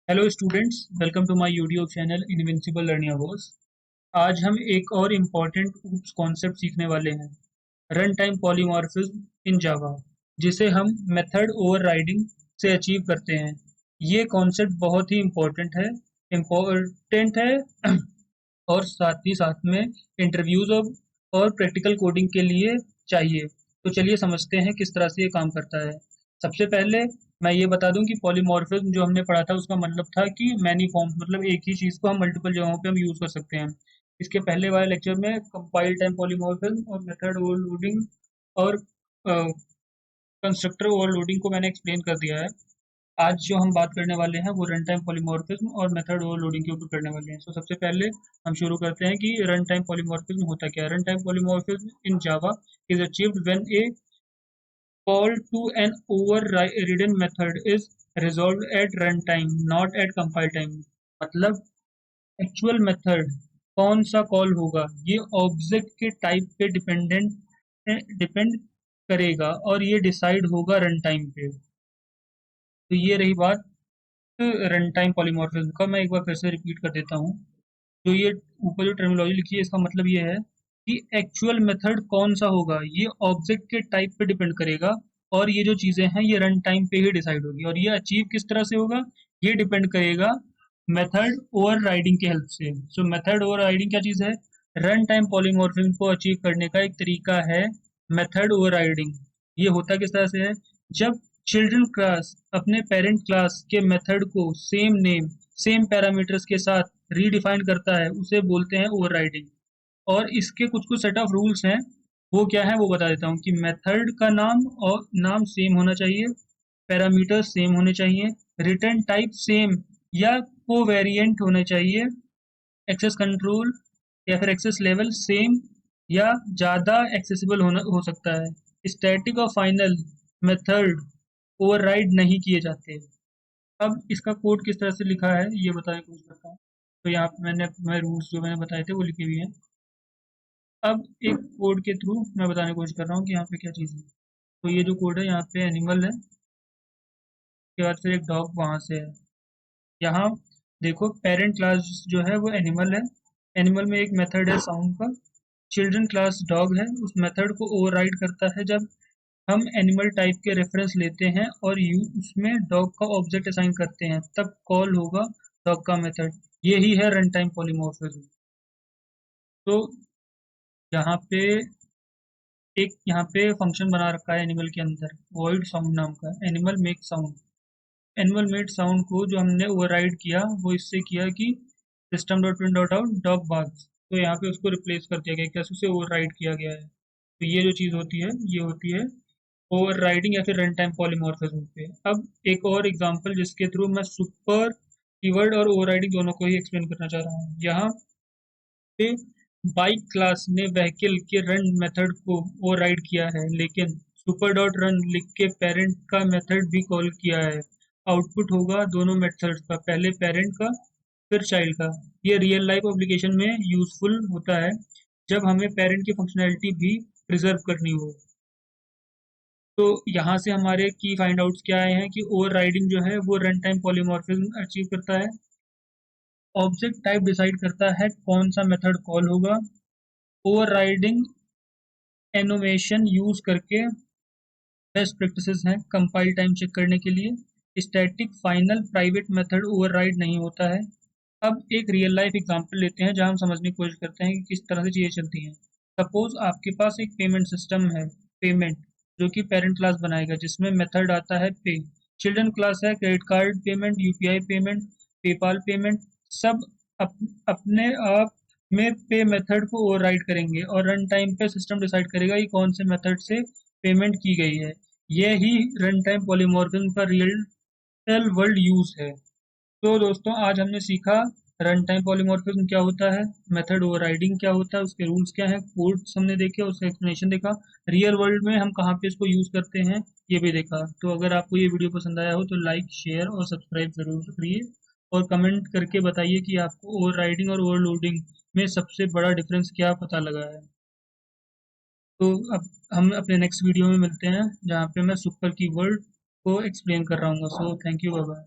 Hello students, welcome to my YouTube channel Invincible Learning Hours. आज हम एक और इम्पॉर्टेंट कॉन्सेप्ट सीखने वाले हैं, run time polymorphism in Java, जिसे हम मेथड ओवरराइडिंग से अचीव करते हैं। ये कॉन्सेप्ट बहुत ही इम्पोर्टेंट है और साथ ही साथ में इंटरव्यूज और प्रैक्टिकल कोडिंग के लिए चाहिए। तो चलिए समझते हैं किस तरह से ये काम करता है। सबसे पहले मैं ये बता दूं कि पॉलीमॉर्फिज्म जो हमने पढ़ा था उसका मतलब था कि मैनी फॉर्म्स, मतलब एक ही चीज़ को हम मल्टीपल जगहों पे हम यूज़ कर सकते हैं। इसके पहले वाले लेक्चर में कंपाइल टाइम पॉलीमॉर्फिज्म और मेथड ओवरलोडिंग और कंस्ट्रक्टर ओवरलोडिंग को मैंने एक्सप्लेन कर दिया है। आज जो हम बात करने वाले हैं वो रन टाइम पॉलीमॉर्फिज्म और मेथड ओवरलोडिंग के ऊपर करने वाले हैं। तो सबसे पहले हम शुरू करते हैं कि रन टाइम पॉलीमॉर्फिज्म होता क्या है। Run time polymorphism in Java is achieved when A call to an overridden method is resolved at runtime, not at compile time। मतलब एक्चुअल मेथड कौन सा कॉल होगा ये ऑब्जेक्ट के टाइप पे डिपेंड करेगा और ये डिसाइड होगा रन टाइम पे। तो ये रही बात रन टाइम पॉलीमॉर्फिज्म का। मैं एक बार फिर से रिपीट कर देता हूँ। जो ये ऊपर जो टर्मिनोलॉजी लिखी है इसका मतलब ये है कि एक्चुअल मेथड कौन सा होगा ये ऑब्जेक्ट के टाइप पे डिपेंड करेगा और ये जो चीजें हैं ये रन टाइम पे ही डिसाइड होगी। और ये अचीव किस तरह से होगा ये डिपेंड करेगा मेथड ओवरराइडिंग के हेल्प से। सो मेथड ओवरराइडिंग क्या चीज है? रन टाइम पॉलीमॉर्फिज्म को अचीव करने का एक तरीका है मेथड ओवरराइडिंग। ये होता किस तरह से है? जब चिल्ड्रन क्लास अपने पेरेंट क्लास के मेथड को सेम नेम सेम पैरामीटर्स के साथ रीडिफाइन करता है उसे बोलते हैं ओवरराइडिंग। और इसके कुछ कुछ सेट ऑफ रूल्स हैं, वो क्या है वो बता देता हूँ कि मेथड का नाम और नाम सेम होना चाहिए, पैरामीटर सेम होने चाहिए, रिटर्न टाइप सेम या कोवेरिएंट होने चाहिए, एक्सेस कंट्रोल या फिर एक्सेस लेवल सेम या ज़्यादा एक्सेसिबल होना हो सकता है। स्टैटिक और फाइनल मेथड ओवरराइड नहीं किए जाते। अब इसका कोड किस तरह से लिखा है ये बताने की कोशिश करता हूँ। तो यहाँ पे मैं रूल्स जो मैंने बताए थे वो लिखे हुए हैं। अब एक कोड के थ्रू मैं बताने की कोशिश कर रहा हूँ कि यहाँ पे क्या चीज़ है। तो ये जो कोड है यहाँ पे एनिमल है, उसके बाद फिर एक डॉग वहाँ से है। यहाँ देखो पेरेंट क्लास जो है वो एनिमल है। एनिमल में एक मेथड है साउंड का। चिल्ड्रन क्लास डॉग है, उस मेथड को ओवरराइड करता है जब हम एनिमल टाइप के रेफरेंस लेते हैं और यू उसमें डॉग का ऑब्जेक्ट असाइन करते हैं, तब कॉल होगा डॉग का मेथड। यही है रन टाइम पॉलीमॉर्फिज्म। तो यहाँ पे एक यहाँ पे फंक्शन बना रखा है एनिमल के अंदर, वॉइड साउंड नाम का। Animal make sound, animal made sound को जो हमने ओवरराइड किया वो इससे किया कि system dot print dot out dog barks. तो यहाँ पे उसको रिप्लेस कर दिया गया, कैसे उसे ओवरराइड किया गया है। तो ये जो चीज़ होती है ये होती है ओवरराइडिंग या फिर रन टाइम पॉलीमॉर्फिज्म पे। अब एक और एग्जांपल जिसके थ्रू मैं सुपर कीवर्ड और ओवरराइडिंग दोनों को ही एक्सप्लेन करना चाह रहा हूँ। यहाँ पे बाइक क्लास ने व्हीकल के रन मेथड को ओवरराइड किया है, लेकिन सुपर डॉट रन लिख के पेरेंट का मेथड भी कॉल किया है। आउटपुट होगा दोनों मेथड्स का, पहले पेरेंट का फिर चाइल्ड का। ये रियल लाइफ एप्लीकेशन में यूजफुल होता है जब हमें पेरेंट की फंक्शनैलिटी भी प्रिजर्व करनी हो। तो यहाँ से हमारे की फाइंड आउट्स क्या आए हैं कि ओवरराइडिंग जो है वो रन टाइम पॉलीमॉर्फिज्म अचीव करता है। ऑब्जेक्ट टाइप डिसाइड करता है कौन सा मेथड कॉल होगा। ओवरराइडिंग एनोमेशन यूज करके बेस्ट प्रैक्टिसेस हैं कंपाइल टाइम चेक करने के लिए। Static final private method override नहीं होता है। अब एक रियल लाइफ एग्जांपल लेते हैं जहां हम समझने की कोशिश करते हैं कि किस तरह से चीज़ें चलती हैं। सपोज आपके पास एक पेमेंट सिस्टम है, पेमेंट जो कि पेरेंट क्लास बनाएगा, जिसमें मेथड आता है पे। चिल्ड्रन क्लास है credit card payment, UPI payment, PayPal payment. सब अपने आप में पे मेथड को ओवरराइड करेंगे और रन टाइम पे सिस्टम डिसाइड करेगा कि कौन से मेथड से पेमेंट की गई है। यह ही रन टाइम पॉलीमॉर्फिज्म का रियल वर्ल्ड यूज है। तो दोस्तों आज हमने सीखा रन टाइम पॉलीमॉर्फिज्म क्या होता है, मेथड ओवरराइडिंग क्या होता है, उसके रूल्स क्या हैं, कोड्स हमने देखे, उसका एक्सप्लेनेशन देखा, रियल वर्ल्ड में हम कहाँ पे इसको यूज करते हैं ये भी देखा। तो अगर आपको ये वीडियो पसंद आया हो तो लाइक शेयर और सब्सक्राइब जरूर करिए और कमेंट करके बताइए कि आपको ओवरराइडिंग और ओवरलोडिंग में सबसे बड़ा डिफरेंस क्या पता लगा है। तो अब हम अपने नेक्स्ट वीडियो में मिलते हैं जहाँ पे मैं सुपर कीवर्ड को एक्सप्लेन कर रहा हूँ। So thank you, bye bye.